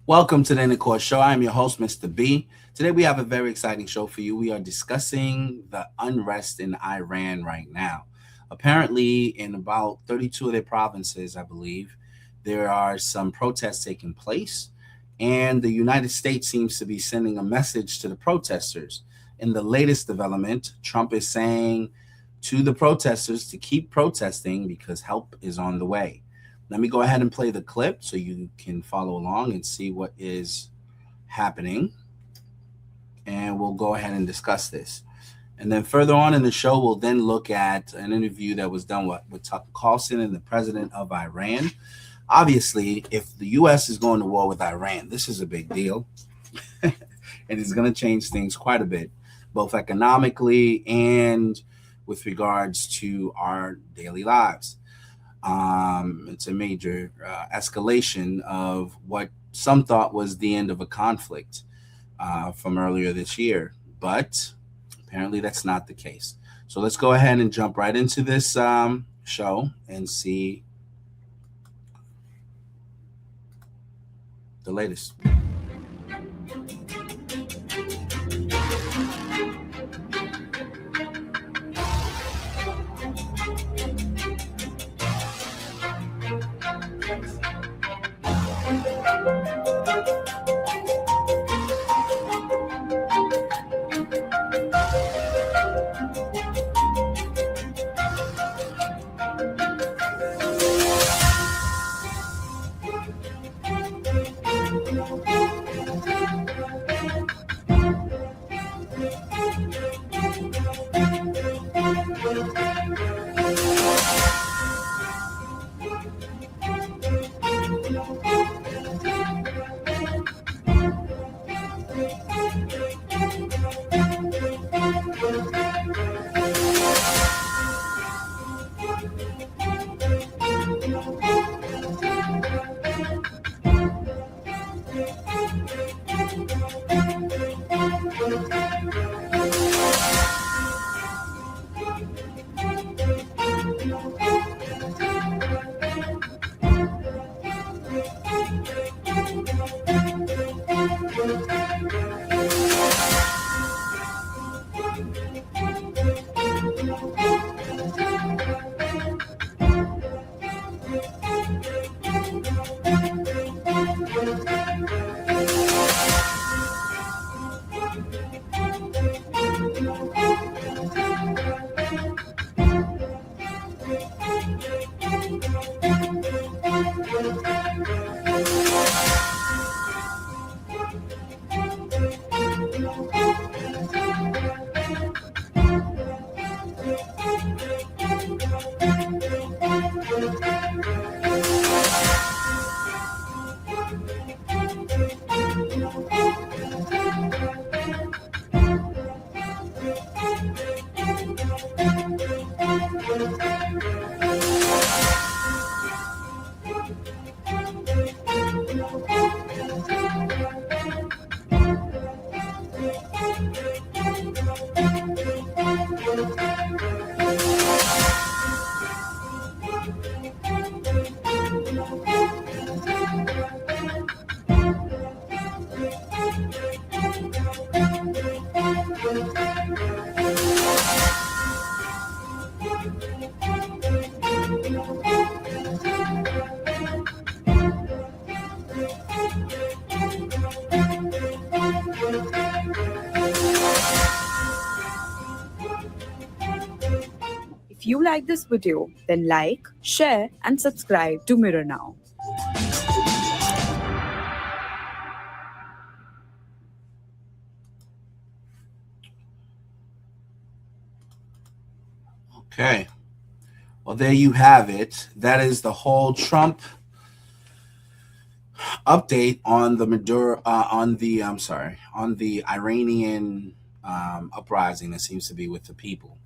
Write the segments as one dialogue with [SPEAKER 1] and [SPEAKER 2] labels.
[SPEAKER 1] Welcome to the Intercourse Show. I am your host, Mr. B. Today we have a very exciting show for you. We are discussing the unrest in Iran right now. Apparently, in about 32 of their provinces, I believe, there are some protests taking place, and the United States seems to be sending a message to the protesters. In the latest development, Trump is saying to the protesters to keep protesting because help is on the way. Let me go ahead and play the clip so you can follow along and see what is happening. And we'll go ahead and discuss this. And then further on in the show, we'll then look at an interview that was done with Tucker Carlson and the president of Iran. Obviously, if the U.S. is going to war with Iran, this is a big deal. And it's going to change things quite a bit, both economically and with regards to our daily lives. It's a major escalation of what some thought was the end of a conflict from earlier this year, but apparently that's not the case. So let's go ahead and jump right into this show and see the latest.
[SPEAKER 2] If you like this video, then like, share, and subscribe to Mirror Now.
[SPEAKER 1] Okay. Well, there you have it. That is the whole Trump update on the Maduro, on the Iranian uprising that seems to be with the people.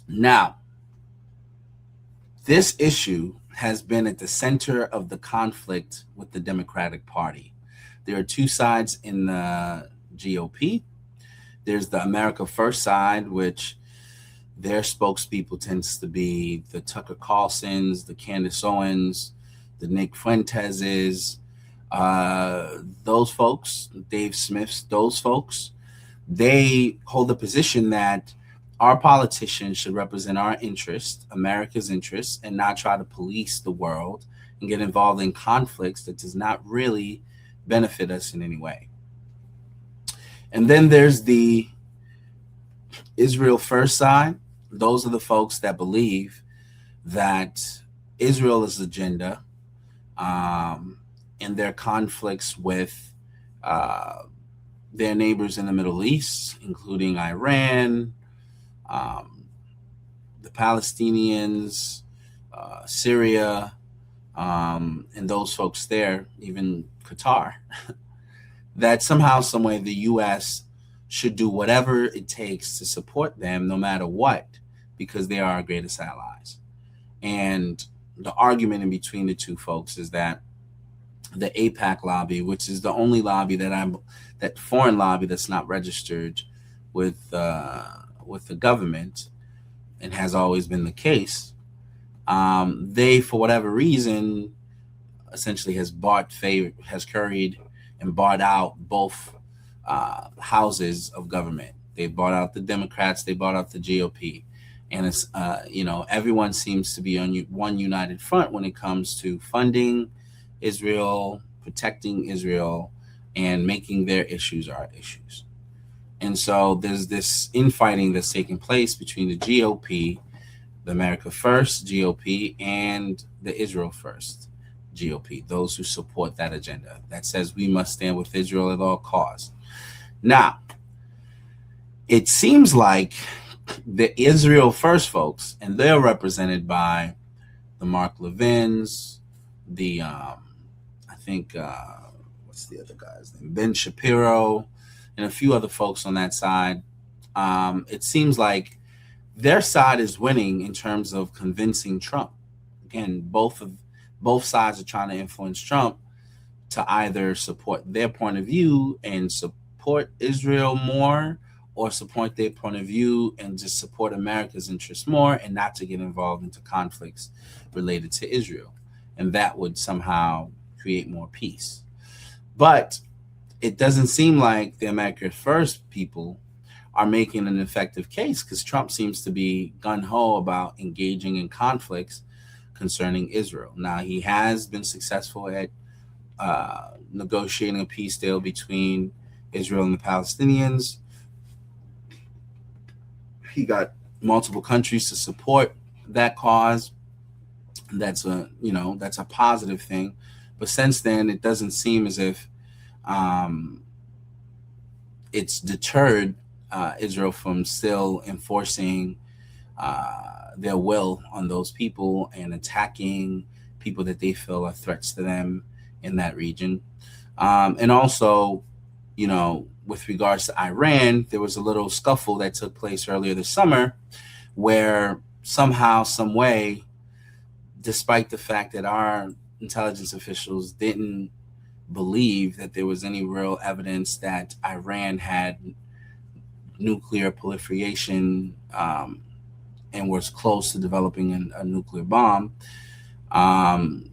[SPEAKER 1] Now, this issue has been at the center of the conflict with the Democratic Party. There are two sides in the GOP. There's the America First side, which their spokespeople tends to be the Tucker Carlsons, the Candace Owens, the Nick Fuenteses, Uh, those folks, Dave Smith's, those folks, they hold the position that our politicians should represent our interests, America's interests, and not try to police the world and get involved in conflicts that does not really benefit us in any way. And then there's the Israel first side. Those are the folks that believe that Israel's agenda um, and their conflicts with uh, their neighbors in the Middle East, including Iran, um, the Palestinians, Syria, and those folks there, even Qatar, that somehow, someway, the U.S. should do whatever it takes to support them, no matter what, because they are our greatest allies. And the argument in between the two folks is that the APAC lobby, which is the only lobby that foreign lobby that's not registered with the government, and has always been the case. They, for whatever reason, essentially has curried and bought out both houses of government. They bought out the Democrats. They bought out the GOP, and it's everyone seems to be on one united front when it comes to funding Israel, protecting Israel, and making their issues our issues. And so there's this infighting that's taking place between the GOP, the America First GOP, and the Israel First GOP, those who support that agenda that says we must stand with Israel at all costs. Now, it seems like the Israel First folks, and they're represented by the Mark Levins, the I think what's the other guy's name, Ben Shapiro, and a few other folks on that side. It seems like their side is winning in terms of convincing Trump. Again, both sides are trying to influence Trump to either support their point of view and support Israel more, or support their point of view and just support America's interests more, and not to get involved into conflicts related to Israel. And that would somehow create more peace. But it doesn't seem like the America First people are making an effective case, because Trump seems to be gun ho about engaging in conflicts concerning Israel. Now, he has been successful at negotiating a peace deal between Israel and the Palestinians. He got multiple countries to support that cause. That's a positive thing. But since then, it doesn't seem as if um, it's deterred Israel from still enforcing their will on those people and attacking people that they feel are threats to them in that region. And also, with regards to Iran, there was a little scuffle that took place earlier this summer where somehow, some way, despite the fact that our intelligence officials didn't believe that there was any real evidence that Iran had nuclear proliferation, and was close to developing a nuclear bomb. Um,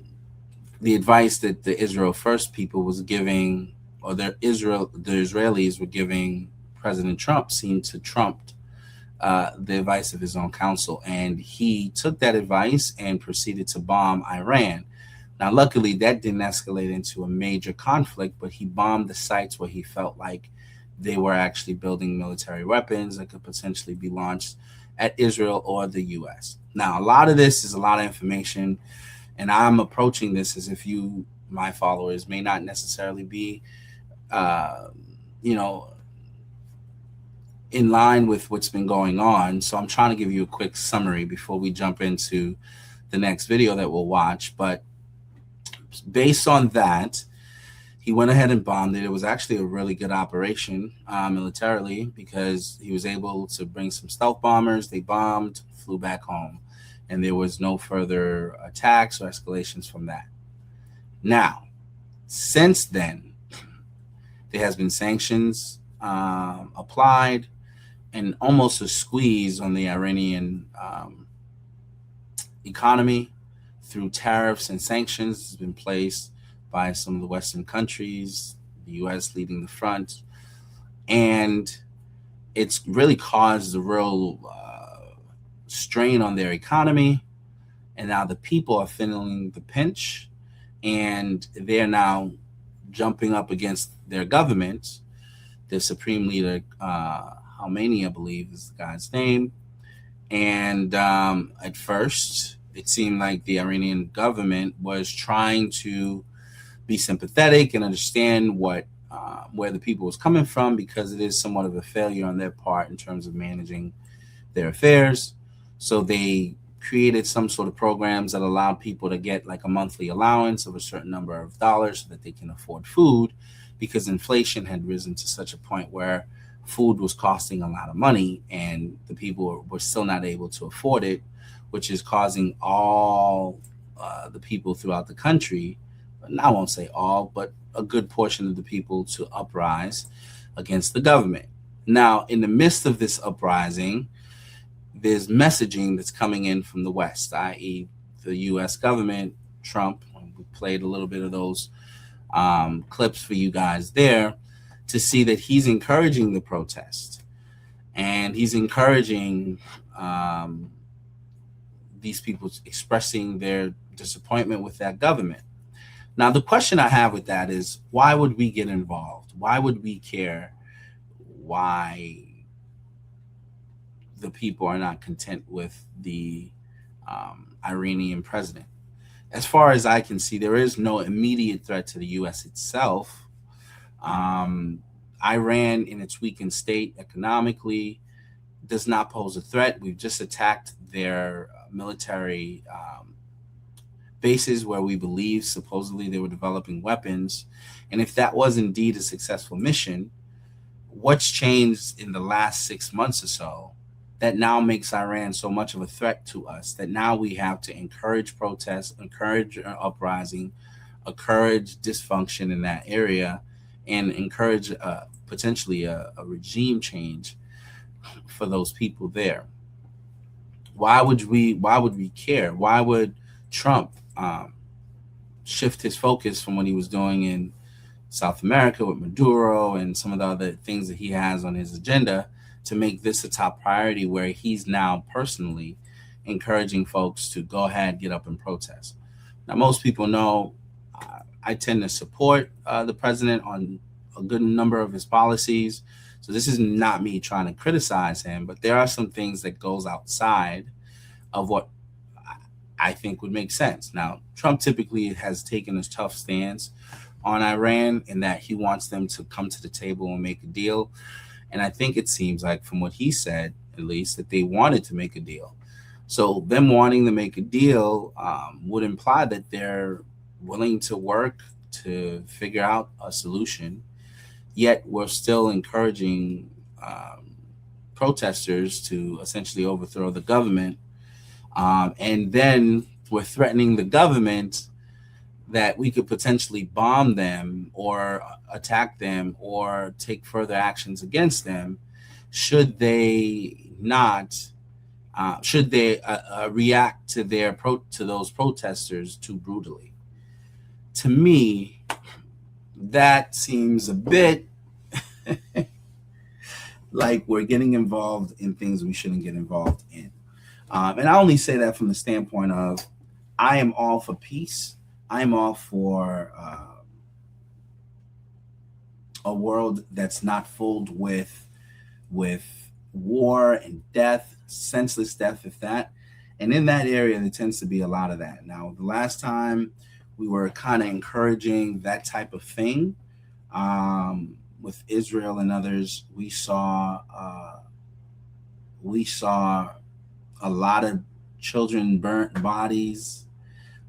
[SPEAKER 1] the advice that the Israel First people was giving, or the Israelis were giving President Trump, seemed to trump the advice of his own counsel, and he took that advice and proceeded to bomb Iran. Now, luckily, that didn't escalate into a major conflict, but he bombed the sites where he felt like they were actually building military weapons that could potentially be launched at Israel or the U.S. Now, a lot of this is a lot of information, and I'm approaching this as if you, my followers, may not necessarily be, uh, you know, in line with what's been going on. So I'm trying to give you a quick summary before we jump into the next video that we'll watch. But based on that, he went ahead and bombed it. It was actually a really good operation militarily, because he was able to bring some stealth bombers. They bombed, flew back home, and there was no further attacks or escalations from that. Now, since then, there has been sanctions applied, and almost a squeeze on the Iranian economy through tariffs and sanctions has been placed by some of the Western countries, the U.S. leading the front, and it's really caused a real strain on their economy. And now the people are feeling the pinch, and they're now jumping up against their government. Their supreme leader, Khomeini, I believe is the guy's name. And at first, it seemed like the Iranian government was trying to be sympathetic and understand where the people was coming from, because it is somewhat of a failure on their part in terms of managing their affairs. So they created some sort of programs that allowed people to get like a monthly allowance of a certain number of dollars so that they can afford food, because inflation had risen to such a point where food was costing a lot of money and the people were still not able to afford it, which is causing all the people throughout the country, and I won't say all, but a good portion of the people, to uprise against the government. Now, in the midst of this uprising, there's messaging that's coming in from the West, i.e., the U.S. government, Trump. We played a little bit of those clips for you guys there to see that he's encouraging the protest, and he's encouraging these people expressing their disappointment with that government. Now, the question I have with that is, why would we get involved? Why would we care why the people are not content with the Iranian president? As far as I can see, there is no immediate threat to the U.S. itself. Um, Iran, in its weakened state economically, does not pose a threat. We've just attacked their military bases where we believe supposedly they were developing weapons. And if that was indeed a successful mission, what's changed in the last 6 months or so that now makes Iran so much of a threat to us that now we have to encourage protests, encourage uprising, encourage dysfunction in that area, and encourage potentially a regime change for those people there? Why would we? Why would we care? Why would Trump shift his focus from what he was doing in South America with Maduro and some of the other things that he has on his agenda to make this a top priority, where he's now personally encouraging folks to go ahead, get up and protest? Now, most people know I tend to support the president on a good number of his policies. So this is not me trying to criticize him, but there are some things that goes outside of what I think would make sense. Now, Trump typically has taken a tough stance on Iran in that he wants them to come to the table and make a deal. And I think it seems like, from what he said, at least, that they wanted to make a deal. So them wanting to make a deal would imply that they're willing to work to figure out a solution. Yet we're still encouraging protesters to essentially overthrow the government. And then we're threatening the government that we could potentially bomb them or attack them or take further actions against them should they not should they react to to those protesters too brutally. To me, that seems a bit like we're getting involved in things we shouldn't get involved in. And I only say that from the standpoint of, I am all for peace. I am all for a world that's not filled with war and death, senseless death, if that. And in that area, there tends to be a lot of that. Now, the last time we were kind of encouraging that type of thing with Israel and others, we saw a lot of children burnt bodies.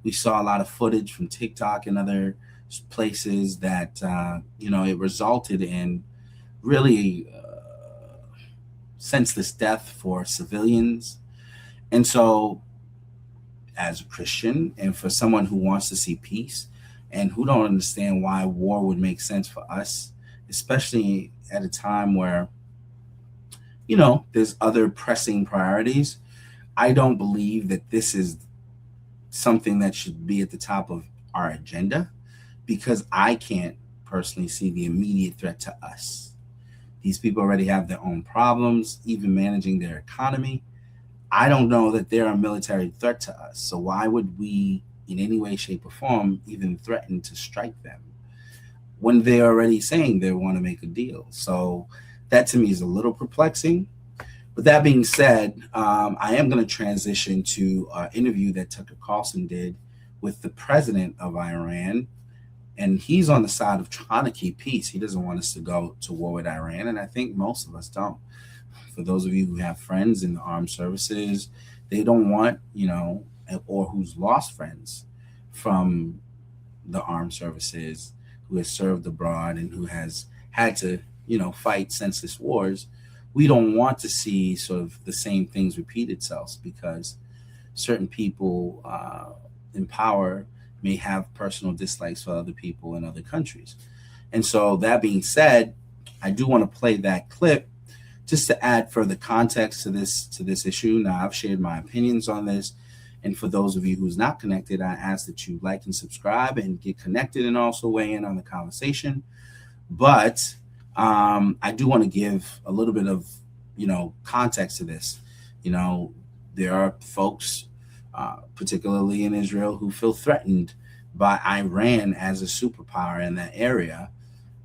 [SPEAKER 1] We saw a lot of footage from TikTok and other places that it resulted in really senseless death for civilians. And so, as a Christian, and for someone who wants to see peace and who don't understand why war would make sense for us, especially at a time where there's other pressing priorities, I don't believe that this is something that should be at the top of our agenda, because I can't personally see the immediate threat to us. These people already have their own problems, even managing their economy. I don't know that they're a military threat to us. So why would we, in any way, shape, or form, even threaten to strike them when they're already saying they want to make a deal? So that to me is a little perplexing. But that being said, I am going to transition to an interview that Tucker Carlson did with the president of Iran. And he's on the side of trying to keep peace. He doesn't want us to go to war with Iran. And I think most of us don't. For those of you who have friends in the armed services, they don't want, or who's lost friends from the armed services, who has served abroad and who has had to, fight senseless wars. We don't want to see sort of the same things repeat itself because certain people in power may have personal dislikes for other people in other countries. And so that being said, I do want to play that clip just to add further context to this issue. Now, I've shared my opinions on this. And for those of you who's not connected, I ask that you like and subscribe and get connected and also weigh in on the conversation. But I do want to give a little bit of, context to this. There are folks, particularly in Israel, who feel threatened by Iran as a superpower in that area.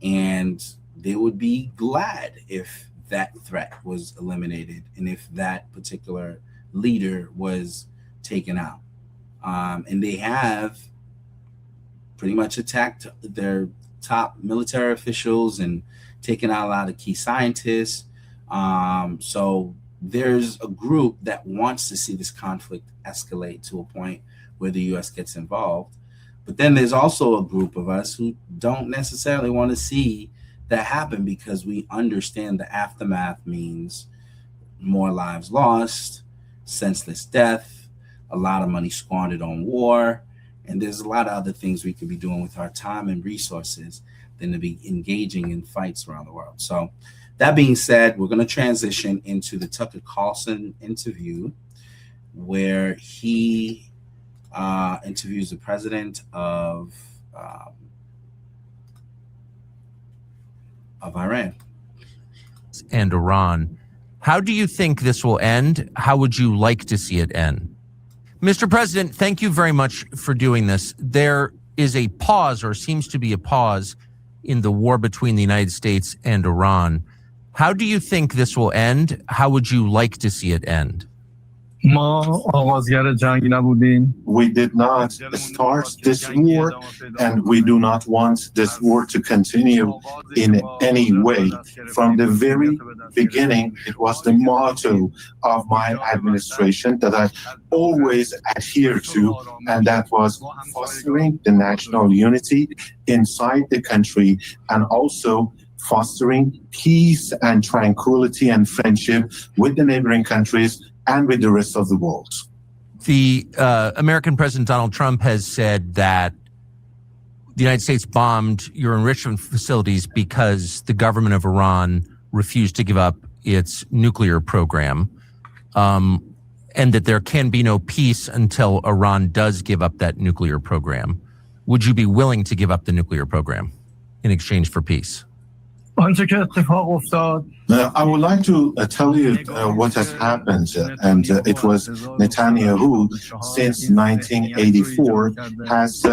[SPEAKER 1] And they would be glad if that threat was eliminated and if that particular leader was taken out. And they have pretty much attacked their top military officials and taken out a lot of key scientists. So there's a group that wants to see this conflict escalate to a point where the U.S. gets involved. But then there's also a group of us who don't necessarily want to see that happen because we understand the aftermath means more lives lost, senseless death, a lot of money squandered on war, and there's a lot of other things we could be doing with our time and resources than to be engaging in fights around the world. So that being said, we're going to transition into the Tucker Carlson interview where he interviews the president of Iran.
[SPEAKER 3] And Iran. How do you think this will end? How would you like to see it end? Mr. President, thank you very much for doing this. There is a pause, or seems to be a pause, in the war between the United States and Iran. How do you think this will end? How would you like to see it end?
[SPEAKER 4] We did not start this war, and we do not want this war to continue in any way. From the very beginning, it was the motto of my administration that I always adhere to, and that was fostering the national unity inside the country and also fostering peace and tranquility and friendship with the neighboring countries and with the rest of the world.
[SPEAKER 3] The American President Donald Trump has said that the United States bombed your enrichment facilities because the government of Iran refused to give up its nuclear program, and that there can be no peace until Iran does give up that nuclear program. Would you be willing to give up the nuclear program in exchange for peace?
[SPEAKER 4] I would like to tell you what has happened, and it was Netanyahu since 1984 has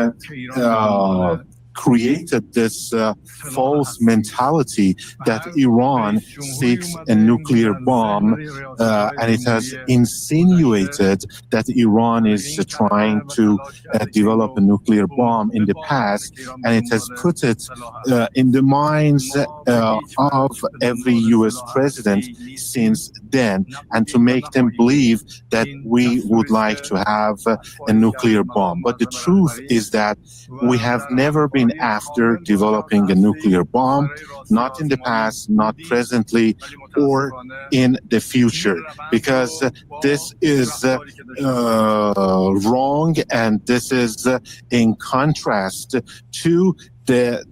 [SPEAKER 4] created this false mentality that Iran seeks a nuclear bomb, and it has insinuated that Iran is trying to develop a nuclear bomb in the past, and it has put it in the minds of every U.S. president since then, and to make them believe that we would like to have a nuclear bomb. But the truth is that we have never been after developing a nuclear bomb, not in the past, not presently, or in the future, because this is wrong, and this is in contrast to the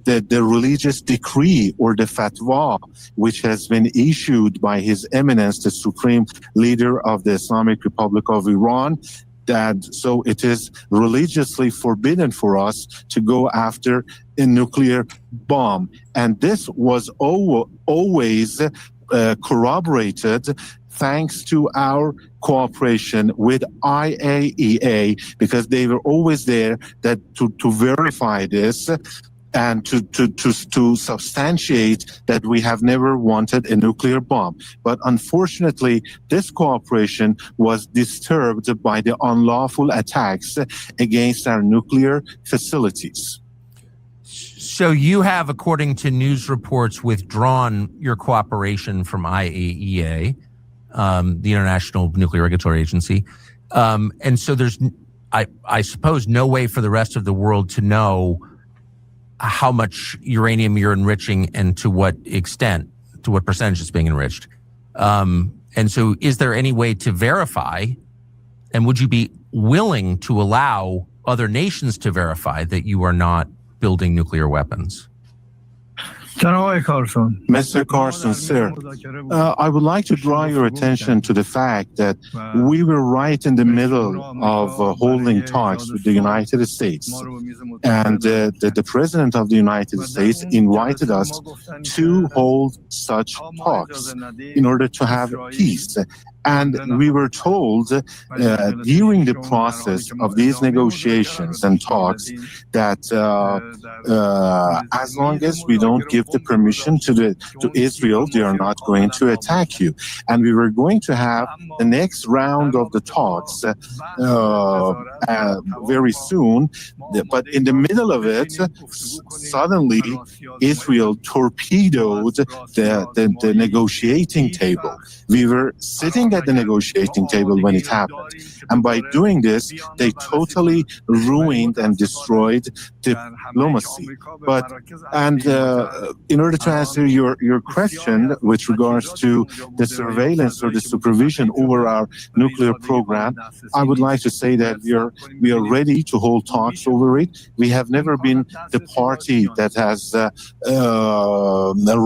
[SPEAKER 4] religious decree or the fatwa which has been issued by His Eminence, the Supreme Leader of the Islamic Republic of Iran, that so it is religiously forbidden for us to go after a nuclear bomb. And this was always corroborated thanks to our cooperation with IAEA, because they were always there to verify this and to substantiate that we have never wanted a nuclear bomb. But unfortunately, this cooperation was disturbed by the unlawful attacks against our nuclear facilities.
[SPEAKER 3] So you have, according to news reports, withdrawn your cooperation from IAEA, the International Nuclear Regulatory Agency. And so there's, I suppose, no way for the rest of the world to know how much uranium you're enriching and to what extent, to what percentage is being enriched. And so is there any way to verify, and would you be willing to allow other nations to verify that you are not building nuclear weapons?
[SPEAKER 4] Mr. Carson, sir, I would like to draw your attention to the fact that we were right in the middle of holding talks with the United States. And the President of the United States invited us to hold such talks in order to have peace. And we were told during the process of these negotiations and talks that as long as we don't give the permission to Israel, they are not going to attack you. And we were going to have the next round of the talks very soon. But in the middle of it, suddenly Israel torpedoed the negotiating table. We were sitting at the negotiating table when it happened. And by doing this, they totally ruined and destroyed diplomacy. And in order to answer your question with regards to the surveillance or the supervision over our nuclear program, I would like to say that we are ready to hold talks over it. We have never been the party that has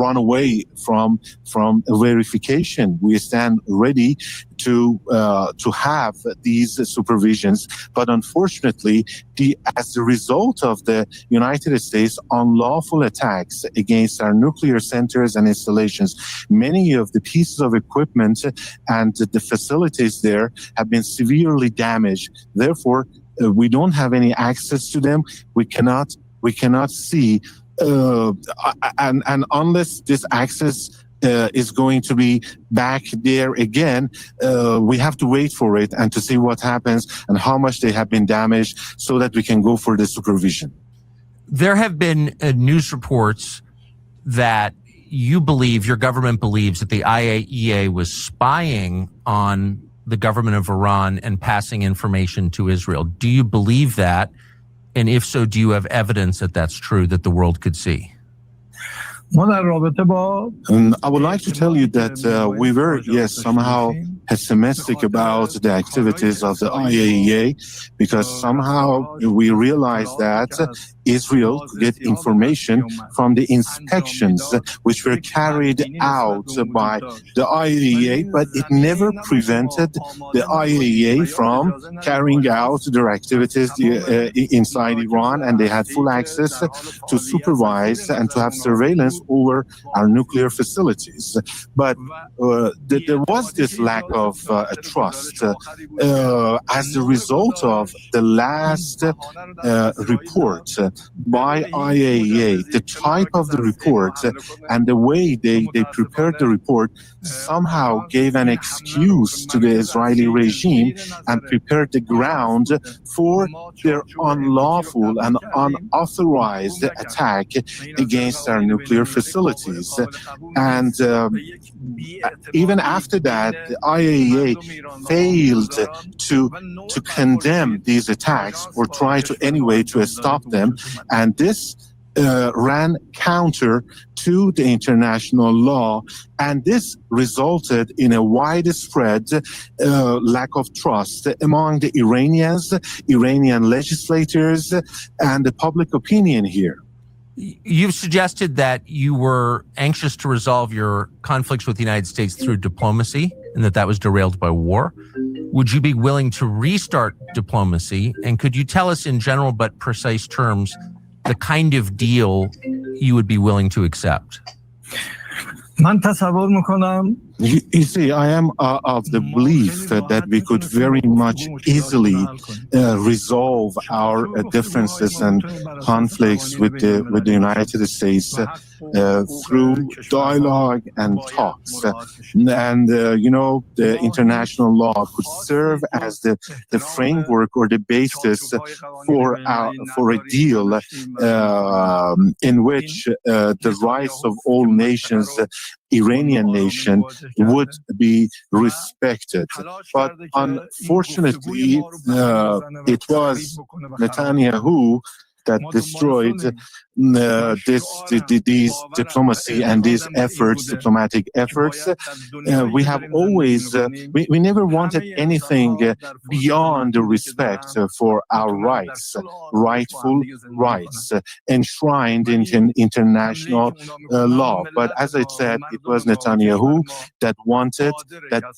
[SPEAKER 4] run away from verification. We stand ready to have these supervisions, but unfortunately, as a result of the United States unlawful attacks against our nuclear centers and installations, many of the pieces of equipment and the facilities there have been severely damaged. Therefore, we don't have any access to them. We cannot see, and unless this access is going to be back there again, we have to wait for it and to see what happens and how much they have been damaged so that we can go for the supervision.
[SPEAKER 3] There have been news reports that your government believes that the IAEA was spying on the government of Iran and passing information to Israel. Do you believe that? And if so, do you have evidence that that's true, that the world could see?
[SPEAKER 4] I would like to tell you that we were, yes, somehow pessimistic about the activities of the IAEA, because somehow we realized that Israel could get information from the inspections which were carried out by the IAEA, but it never prevented the IAEA from carrying out their activities inside Iran, and they had full access to supervise and to have surveillance over our nuclear facilities. But there was this lack of trust as a result of the last report by IAEA. The type of the report and the way they prepared the report somehow gave an excuse to the Israeli regime and prepared the ground for their unlawful and unauthorized attack against our nuclear facilities. And even after that, the IAEA failed to condemn these attacks or try to anyway to stop them. And this ran counter to the international law, and this resulted in a widespread lack of trust among the Iranian legislators, and the public opinion here.
[SPEAKER 3] You've suggested that you were anxious to resolve your conflicts with the United States through diplomacy, and that was derailed by war. Would you be willing to restart diplomacy? And could you tell us in general but precise terms the kind of deal you would be willing to accept?
[SPEAKER 5] من تصور میکنم
[SPEAKER 4] You see, I am of the belief that we could very much easily resolve our differences and conflicts with the United States through dialogue and talks. And, the international law could serve as the framework or the basis for a deal in which the rights of all nations, Iranian nation, would be respected. But unfortunately, it was Netanyahu that destroyed these diplomacy and these diplomatic efforts. We have always, we never wanted anything beyond the respect for our rights, rightful rights, enshrined in international law. But as I said, it was Netanyahu that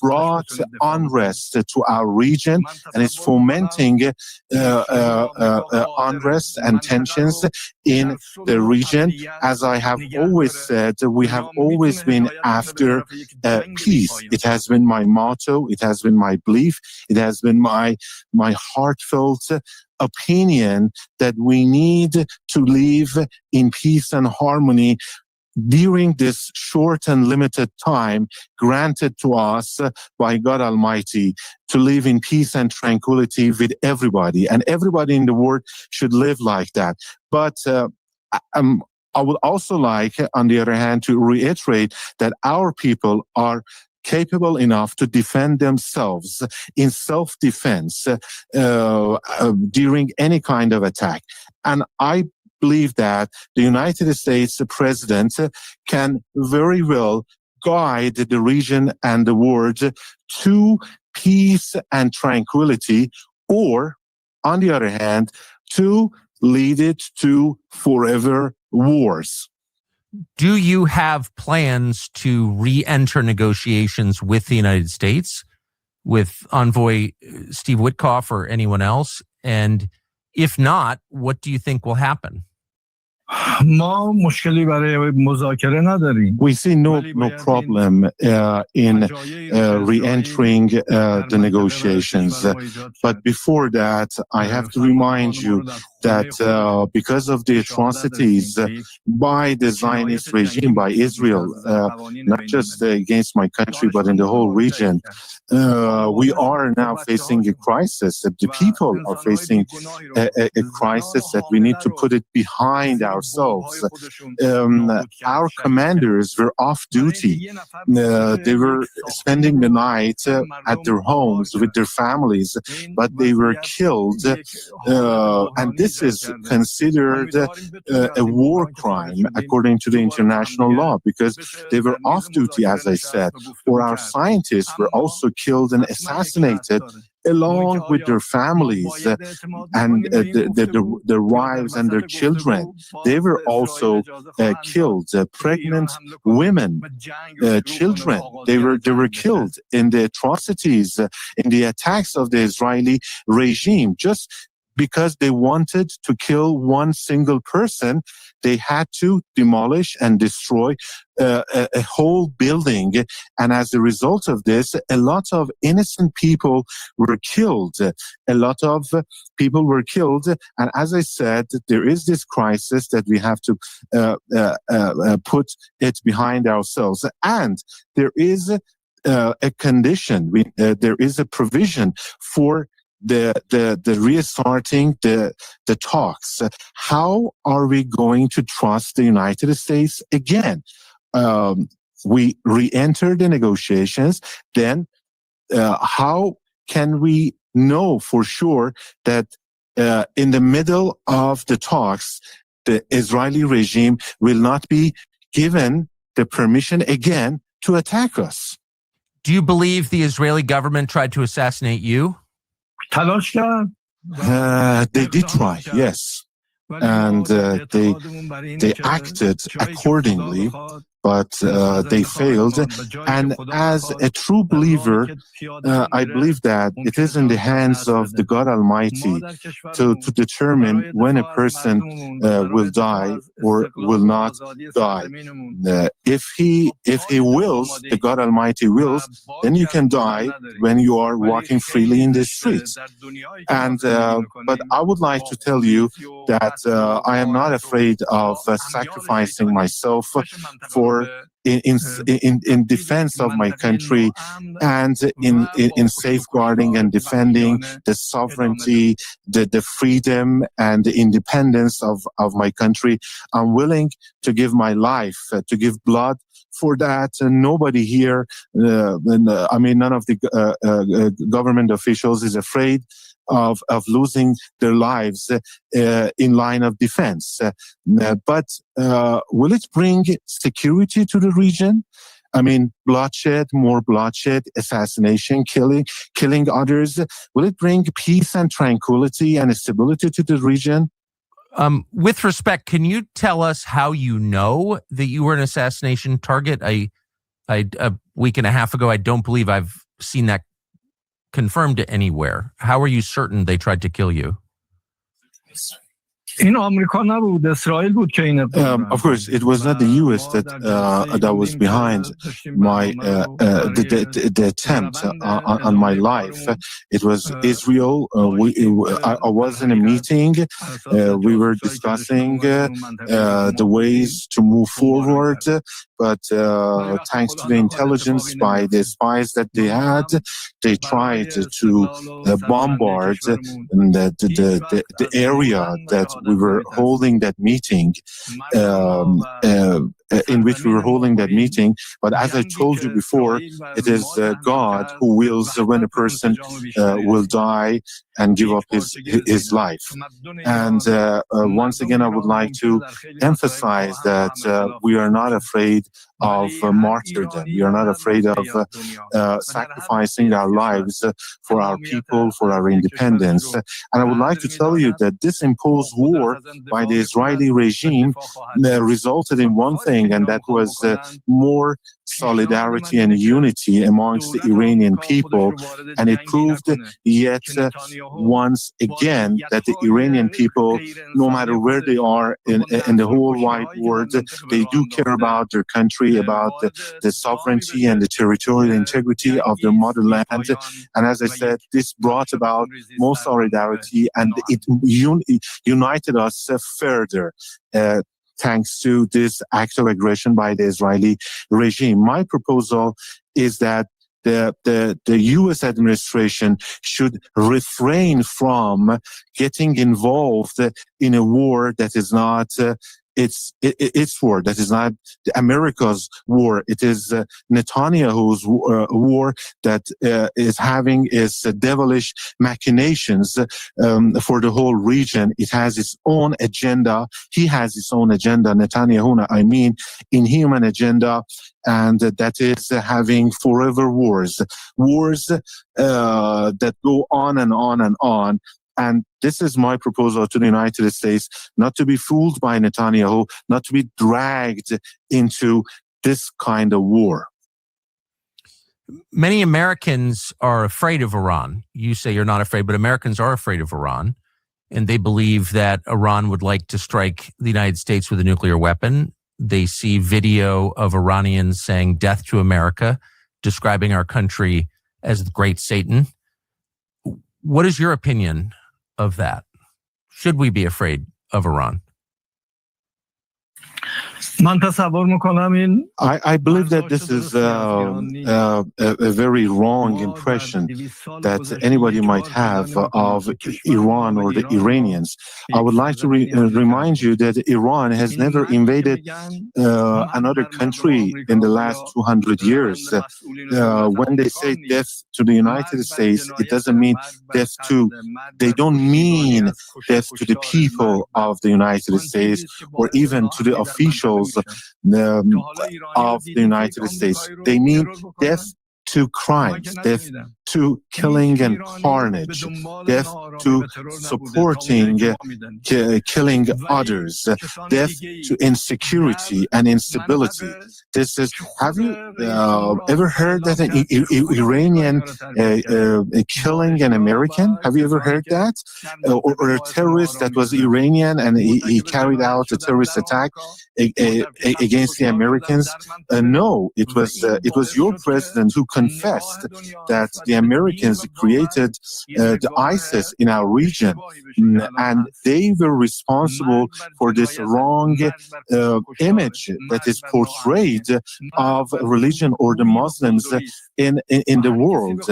[SPEAKER 4] brought unrest to our region and is fomenting unrest and tensions in the region. As I have always said, we have always been after peace. It has been my motto. It has been my belief. It has been my heartfelt opinion that we need to live in peace and harmony during this short and limited time granted to us by God Almighty, to live in peace and tranquility with everybody. And everybody in the world should live like that. But I would also like, on the other hand, to reiterate that our people are capable enough to defend themselves in self-defense during any kind of attack. And I believe that the United States president can very well guide the region and the world to peace and tranquility, or, on the other hand, to lead it to forever wars.
[SPEAKER 3] Do you have plans to re-enter negotiations with the United States, with Envoy Steve Witkoff or anyone else? And if not, what do you think will happen?
[SPEAKER 5] ما مشکلی برای مذاکره نداریم.
[SPEAKER 4] We see no problem in re-entering the negotiations. But before that, I have to remind you that because of the atrocities by the Zionist regime, by Israel, not just against my country, but in the whole region, we are now facing a crisis. The people are facing a crisis that we need to put it behind ourselves. Our commanders were off duty. They were spending the night at their homes with their families, but they were killed. And this is considered a war crime according to the international law, because they were off duty, as I said. Or our scientists were also killed and assassinated along with their families and their wives and their children. They were also killed. Pregnant women, children, they were killed in the atrocities, in the attacks of the Israeli regime. Just because they wanted to kill one single person, they had to demolish and destroy a whole building. And as a result of this, a lot of innocent people were killed. A lot of people were killed. And as I said, there is this crisis that we have to put it behind ourselves. And there is a condition, there is a provision for the restarting the talks. How are we going to trust the United States again? We re-enter the negotiations. Then how can we know for sure that in the middle of the talks, the Israeli regime will not be given the permission again to attack us?
[SPEAKER 3] Do you believe the Israeli government tried to assassinate you?
[SPEAKER 4] They did try, yes. And they acted accordingly. but they failed. And as a true believer, I believe that it is in the hands of the God Almighty to determine when a person will die or will not die. If he wills, the God Almighty wills, then you can die when you are walking freely in the streets. And but I would like to tell you that I am not afraid of sacrificing myself for in defense of my country and in safeguarding and defending the sovereignty, the freedom and the independence of my country. I'm willing to give my life, to give blood for that. And nobody here, I mean, none of the government officials is afraid of losing their lives in line of defense. But will it bring security to the region? I mean, bloodshed, more bloodshed, assassination, killing others. Will it bring peace and tranquility and stability to the region?
[SPEAKER 3] With respect, can you tell us how you know that you were an assassination target? A week and a half ago, I don't believe I've seen that confirmed anywhere. How are you certain they tried to kill you?
[SPEAKER 5] این آمریکا نبود، اسرائیل بود که این
[SPEAKER 4] Of course, it was not the U.S. that was behind the attempt on my life. It was Israel. I was in a meeting. We were discussing the ways to move forward. But thanks to the intelligence by the spies that they had, they tried to bombard the area that we were holding that meeting, in which we were holding that meeting. But as I told you before, it is God who wills when a person will die and give up his life. And once again, I would like to emphasize that we are not afraid of martyrdom. We are not afraid of sacrificing our lives for our people, for our independence. And I would like to tell you that this imposed war by the Israeli regime resulted in one thing, and that was more solidarity and unity amongst the Iranian people. And it proved yet once again that the Iranian people, no matter where they are in the whole wide world, they do care about their country, about the sovereignty and the territorial integrity of their motherland. And as I said, this brought about more solidarity, and it united us further. Thanks to this act of aggression by the Israeli regime. My proposal is that the U.S. administration should refrain from getting involved in a war that is not its war, that is not America's war. It is Netanyahu's war that is having its devilish machinations for the whole region. It has its own agenda. He has his own agenda, Netanyahu, I mean, inhuman agenda, and that is having forever wars that go on and on and on. And this is my proposal to the United States, not to be fooled by Netanyahu, not to be dragged into this kind of war.
[SPEAKER 3] Many Americans are afraid of Iran. You say you're not afraid, but Americans are afraid of Iran. And they believe that Iran would like to strike the United States with a nuclear weapon. They see video of Iranians saying death to America, describing our country as the great Satan. What is your opinion of that? Should we be afraid of Iran?
[SPEAKER 5] من تصور میکنم این
[SPEAKER 4] I believe that this is a very wrong impression that anybody might have of Iran or the Iranians. I would like to remind you that Iran has never invaded another country in the last 200 years. When they say death to the United States, it doesn't mean death to, they don't mean death to the people of the United States or even to the officials of the United States. They mean death to crimes, death to killing and carnage, death to supporting killing others, death to insecurity and instability. This is. Have you ever heard that an Iranian killing an American? Have you ever heard that? Or a terrorist that was Iranian and he carried out a terrorist attack against the Americans? No, it was your president who confessed that the Americans created the ISIS in our region, and they were responsible for this wrong image that is portrayed of religion or the Muslims in the world.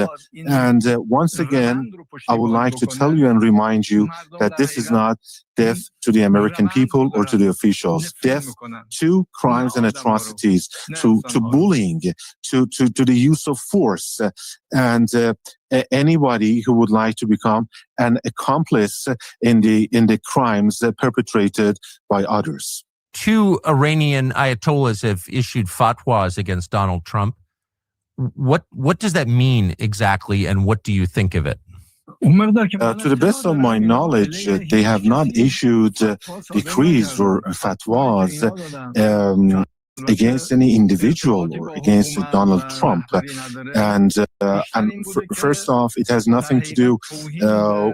[SPEAKER 4] And once again, I would like to tell you and remind you that this is not death to the American people or to the officials, death to crimes and atrocities, to bullying, to the use of force, and anybody who would like to become an accomplice in the crimes perpetrated by others.
[SPEAKER 3] 2 Iranian ayatollahs have issued fatwas against Donald Trump. What does that mean exactly, and what do you think of it?
[SPEAKER 4] To the best of my knowledge, they have not issued decrees or fatwas against any individual or against Donald Trump. And first off, it has nothing to do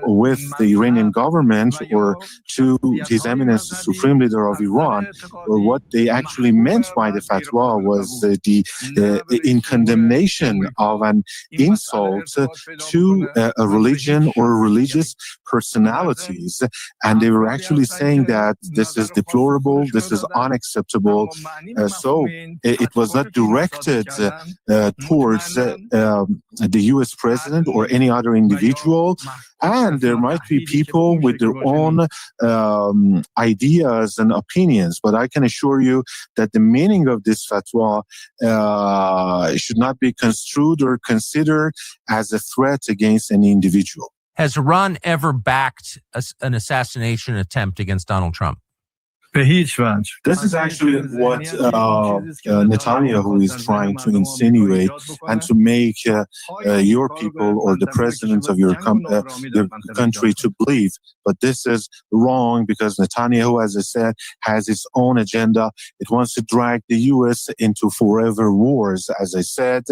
[SPEAKER 4] with the Iranian government or to His Eminence, the Supreme Leader of Iran. Or what they actually meant by the fatwa was in condemnation of an insult to a religion or religious personalities. And they were actually saying that this is deplorable, this is unacceptable. So it was not directed towards the U.S. president or any other individual. And there might be people with their own ideas and opinions. But I can assure you that the meaning of this fatwa should not be construed or considered as a threat against any individual.
[SPEAKER 3] Has Iran ever backed an assassination attempt against Donald Trump?
[SPEAKER 4] This is actually what Netanyahu is trying to insinuate and to make your people or the president of your country to believe. But this is wrong because Netanyahu, as I said, has its own agenda. It wants to drag the U.S. into forever wars, as I said,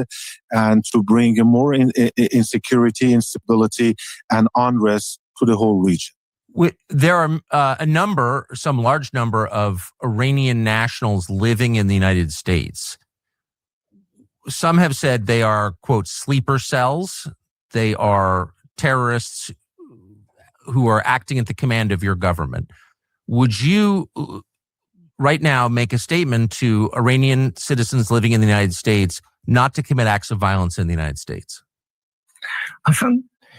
[SPEAKER 4] and to bring more insecurity, instability, and unrest to the whole region.
[SPEAKER 3] There are some large number of Iranian nationals living in the United States. Some have said they are, quote, sleeper cells. They are terrorists who are acting at the command of your government. Would you right now make a statement to Iranian citizens living in the United States not to commit acts of violence in the United States?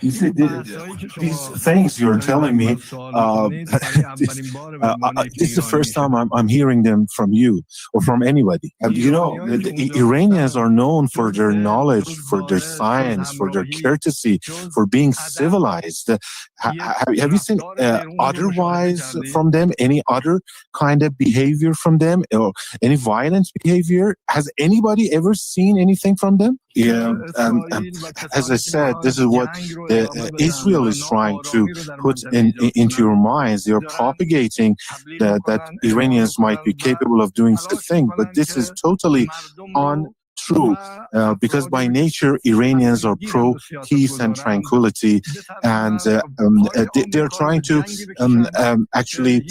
[SPEAKER 4] You see, these things you're telling me, this is the first time I'm hearing them from you or from anybody. You know, the Iranians are known for their knowledge, for their science, for their courtesy, for being civilized. Have you seen otherwise from them, any other kind of behavior from them or any violent behavior? Has anybody ever seen anything from them? Yeah, as I said, this is what Israel is trying to put into your minds. They are propagating that Iranians might be capable of doing such a thing, but this is totally untrue because by nature Iranians are pro peace and tranquility, and they're trying to actually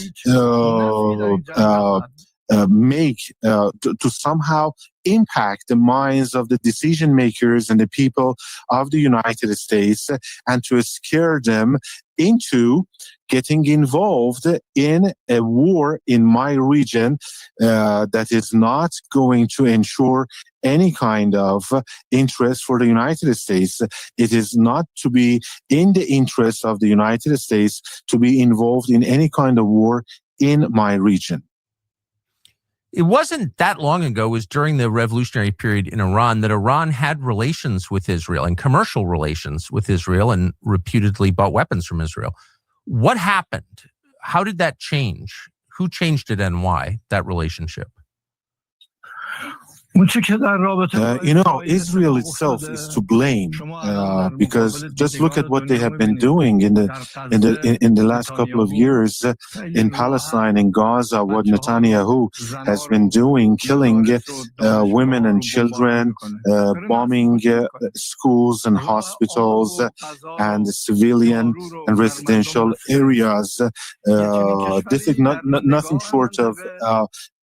[SPEAKER 4] make to somehow impact the minds of the decision makers and the people of the United States and to scare them into getting involved in a war in my region that is not going to ensure any kind of interest for the United States. It is not to be in the interest of the United States to be involved in any kind of war in my region.
[SPEAKER 3] It wasn't that long ago, it was during the revolutionary period in Iran, that Iran had relations with Israel and commercial relations with Israel and reputedly bought weapons from Israel. What happened? How did that change? Who changed it and why, that relationship?
[SPEAKER 4] Israel itself is to blame because just look at what they have been doing in the last couple of years in Palestine, in Gaza. What Netanyahu has been doing, killing women and children, bombing schools and hospitals and civilian and residential areas. This is nothing short of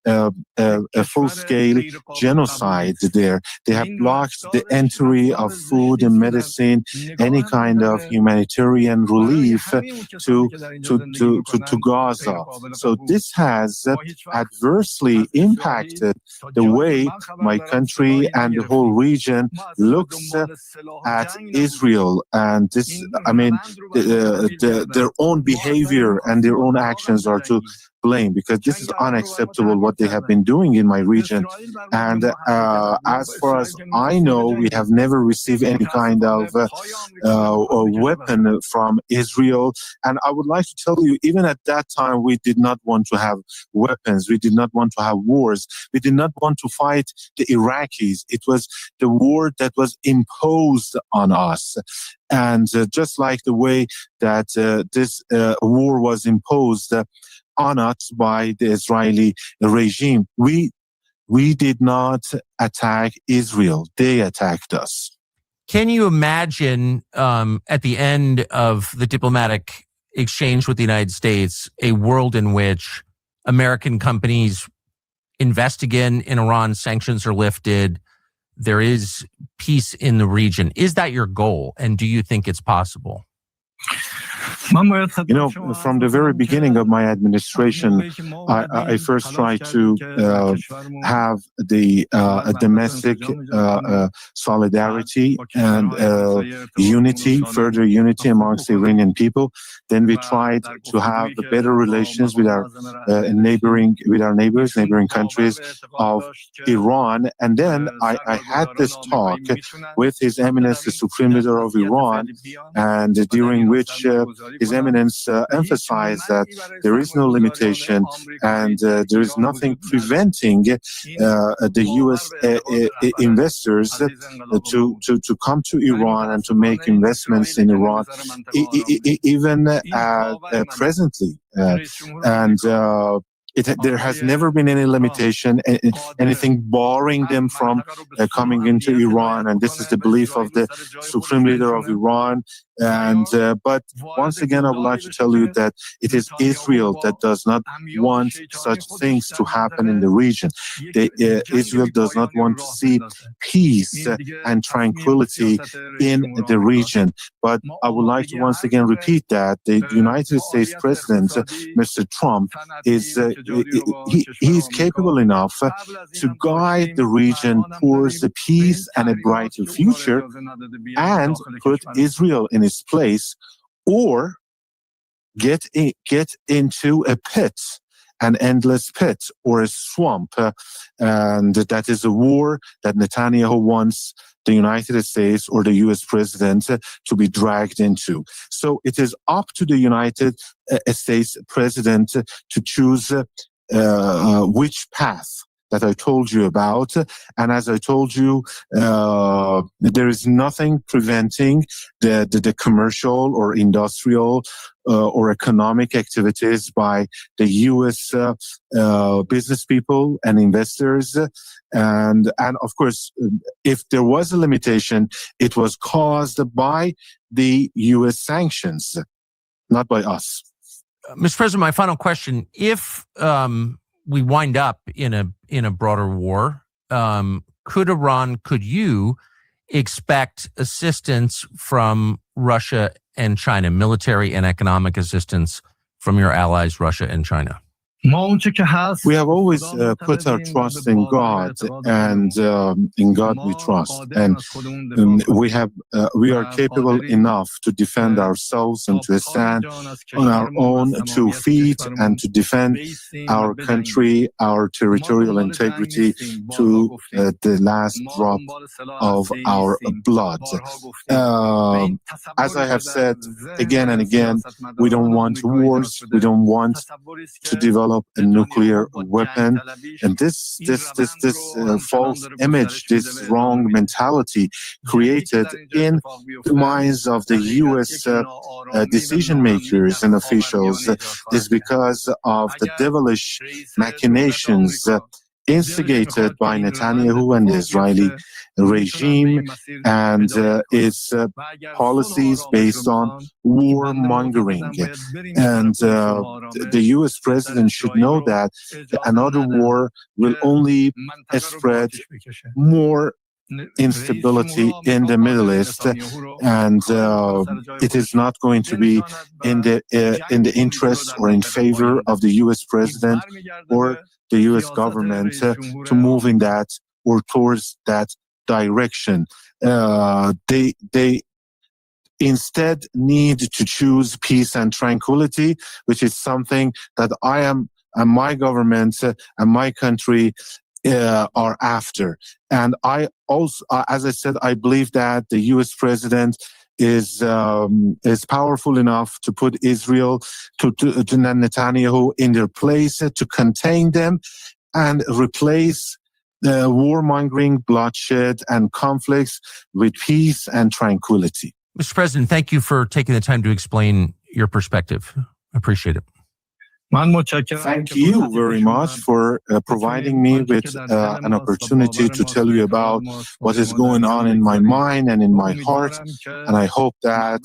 [SPEAKER 4] a full-scale genocide there. They have blocked the entry of food and medicine, any kind of humanitarian relief to Gaza. So this has adversely impacted the way my country and the whole region looks at Israel. And this, I mean, their own behavior and their own actions are to blame, because this is unacceptable what they have been doing in my region. And as far as I know, we have never received any kind of weapon from Israel. And I would like to tell you, even at that time, we did not want to have weapons. We did not want to have wars. We did not want to fight the Iraqis. It was the war that was imposed on us. And just like the way that this war was imposed on us by the Israeli regime, we did not attack Israel. They attacked us.
[SPEAKER 3] Can you imagine at the end of the diplomatic exchange with the United States, a world in which American companies invest again in Iran, sanctions are lifted, there is peace in the region? Is that your goal? And do you think it's possible?
[SPEAKER 4] From the very beginning of my administration, I first tried to have the domestic solidarity and unity, further unity amongst the Iranian people. Then we tried to have better relations with our neighboring countries of Iran. And then I had this talk with His Eminence, the Supreme Leader of Iran, and during which His Eminence emphasized that there is no limitation and there is nothing preventing the U.S. investors to come to Iran and to make investments in Iran, even presently. There has never been any limitation, anything barring them from coming into Iran, and this is the belief of the Supreme Leader of Iran. And but once again, I would like to tell you that it is Israel that does not want such things to happen in the region. Israel does not want to see peace and tranquility in the region. But I would like to once again repeat that the United States President, Mr. Trump, he is capable enough to guide the region towards the peace and a brighter future, and put Israel in its place, or get into a pit, an endless pit or a swamp, and that is a war that Netanyahu wants the United States or the U.S. president to be dragged into. So it is up to the United States president to choose which path that I told you about. And as I told you, there is nothing preventing the commercial or industrial or economic activities by the U.S. Business people and investors. And of course, if there was a limitation, it was caused by the U.S. sanctions, not by us.
[SPEAKER 3] Mr. President, my final question: if we wind up in a broader war, could you expect assistance from Russia and China, military and economic assistance from your allies, Russia and China?
[SPEAKER 4] We have always put our trust in God, and in God we trust. And we are capable enough to defend ourselves and to stand on our own 2 feet and to defend our country, our territorial integrity to the last drop of our blood. As I have said again and again, we don't want wars. We don't want to develop develop a nuclear weapon. And this false image, this wrong mentality created in the minds of the U.S. Decision makers and officials is because of the devilish machinations instigated by Netanyahu and the Israeli regime and its policies based on warmongering. And the U.S. president should know that another war will only spread more instability in the Middle East, and it is not going to be in the interest or in favor of the U.S. president or the U.S. government to move in that or towards that direction. They instead need to choose peace and tranquility, which is something that I am and my government and my country are after. And I also, as I said, I believe that the U.S. president is powerful enough to put Israel to Netanyahu in their place, to contain them and replace the warmongering, bloodshed, and conflicts with peace and tranquility.
[SPEAKER 3] Mr. President, thank you for taking the time to explain your perspective. I appreciate it.
[SPEAKER 4] Thank you very much for providing me with an opportunity to tell you about what is going on in my mind and in my heart. And I hope that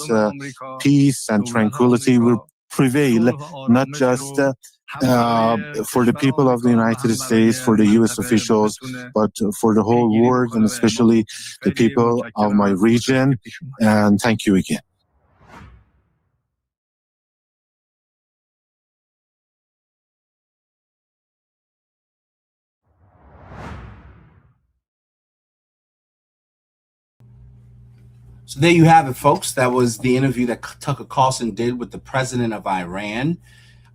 [SPEAKER 4] peace and tranquility will prevail, not just for the people of the United States, for the U.S. officials, but for the whole world, and especially the people of my region. And thank you again.
[SPEAKER 1] So there you have it, folks. That was the interview that Tucker Carlson did with the president of Iran.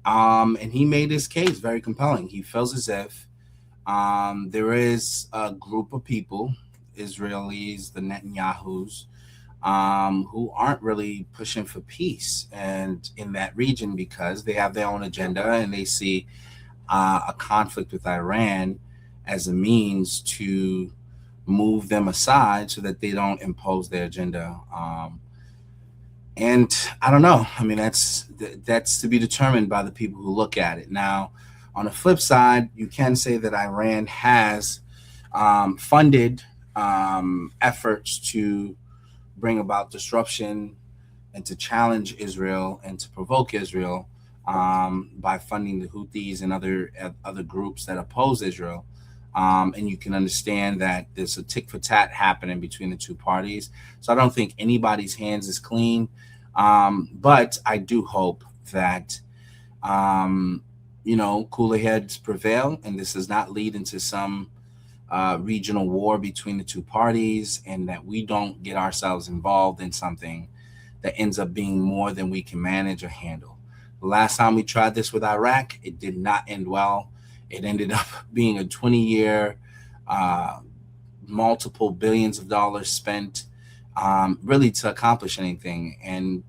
[SPEAKER 1] And he made his case very compelling. He feels as if there is a group of people, Israelis, the Netanyahus, who aren't really pushing for peace and in that region because they have their own agenda and they see a conflict with Iran as a means to move them aside so that they don't impose their agenda. And I don't know. I mean, that's to be determined by the people who look at it. Now, on the flip side, you can say that Iran has funded efforts to bring about disruption and to challenge Israel and to provoke Israel by funding the Houthis and other groups that oppose Israel. And you can understand that there's a tit for tat happening between the two parties. So I don't think anybody's hands is clean. But I do hope that, cooler heads prevail and this does not lead into some regional war between the two parties and that we don't get ourselves involved in something that ends up being more than we can manage or handle. The last time we tried this with Iraq, it did not end well. It ended up being a 20-year, multiple billions of dollars spent really to accomplish anything. And,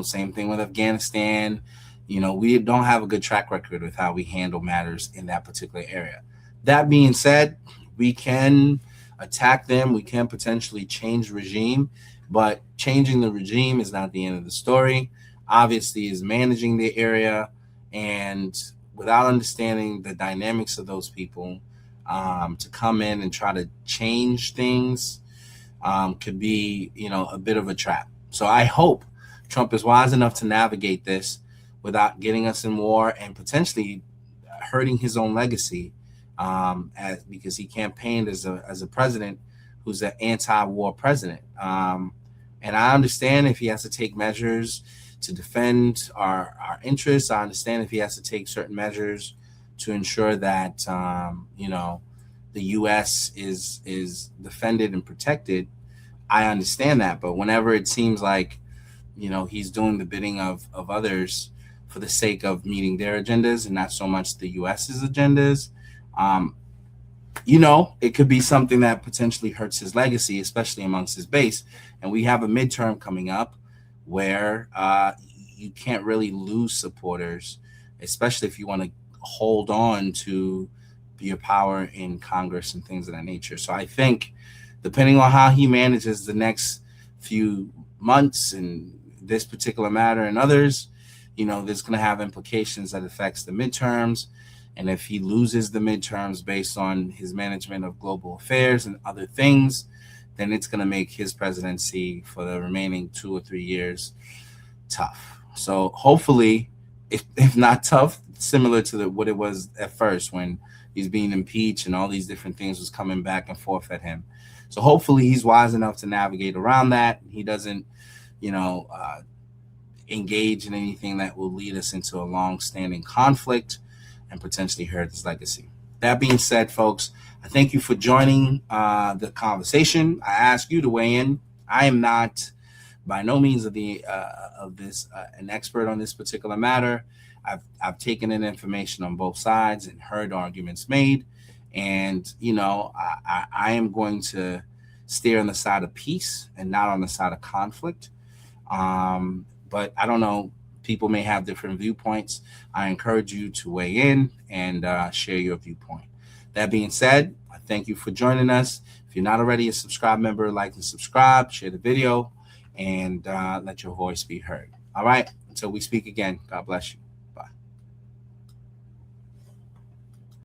[SPEAKER 1] same thing with Afghanistan. We don't have a good track record with how we handle matters in that particular area. That being said, we can attack them. We can potentially change regime, but changing the regime is not the end of the story. Obviously, is managing the area, and without understanding the dynamics of those people, to come in and try to change things could be, a bit of a trap. So I hope Trump is wise enough to navigate this without getting us in war and potentially hurting his own legacy, because he campaigned as a president who's an anti-war president. And I understand if he has to take measures to defend our interests. I understand if he has to take certain measures to ensure that the U.S. is defended and protected. I understand that, but whenever it seems like he's doing the bidding of others for the sake of meeting their agendas and not so much the U.S.'s agendas, it could be something that potentially hurts his legacy, especially amongst his base. And we have a midterm coming up where you can't really lose supporters, especially if you want to hold on to your power in Congress and things of that nature. So I think, depending on how he manages the next few months and this particular matter and others, there's going to have implications that affects the midterms. And if he loses the midterms based on his management of global affairs and other things, then it's going to make his presidency for the remaining 2 or 3 years tough. So hopefully, if not tough, similar to what it was at first when he's being impeached and all these different things was coming back and forth at him. So hopefully he's wise enough to navigate around that. He doesn't, engage in anything that will lead us into a long-standing conflict and potentially hurt his legacy. That being said, folks, I thank you for joining the conversation. I ask you to weigh in. I am not by no means an expert on this particular matter. I've taken in information on both sides and heard arguments made, and I am going to steer on the side of peace and not on the side of conflict. But I don't know. People may have different viewpoints. I encourage you to weigh in and share your viewpoint. That being said, I thank you for joining us. If you're not already a subscribed member, like and subscribe, share the video, and let your voice be heard. All right. Until we speak again, God bless you.